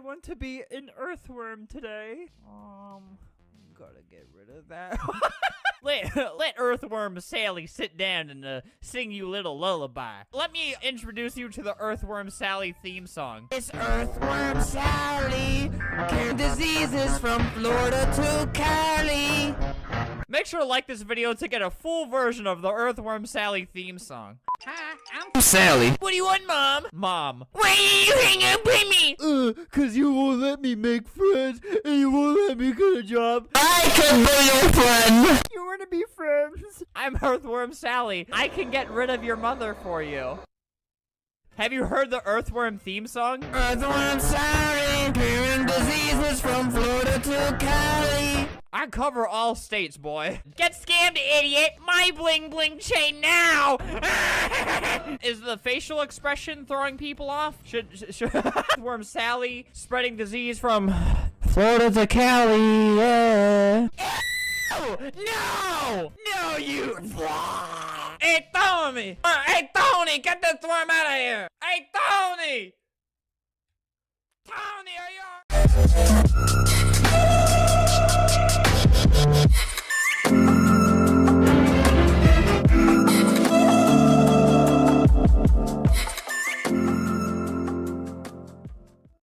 want to be an earthworm today. Gotta get rid of that. Let Earthworm Sally sit down and sing you a little lullaby. Let me introduce you to the Earthworm Sally theme song. It's Earthworm Sally, curing diseases from Florida to Cali. Make sure to like this video to get a full version of the Earthworm Sally theme song. Hi, I'm Sally. What do you want, Mom? Mom. Why did you hang up with me? Cause you won't let me make friends and you won't let me get a job. I can be your friend. You wanna be friends? I'm Earthworm Sally. I can get rid of your mother for you. Have you heard the Earthworm theme song? Earthworm Sally, curing diseases from Florida to Cali. I cover all states, boy. Get scammed, idiot! My bling bling chain now! Is the facial expression throwing people off? Should Earthworm Sally spreading disease from Florida to Cali, yeah. Ew! No! No, you! Hey, Tony! Hey, Tony! Get this worm out of here! Hey, Tony! Tony, are you...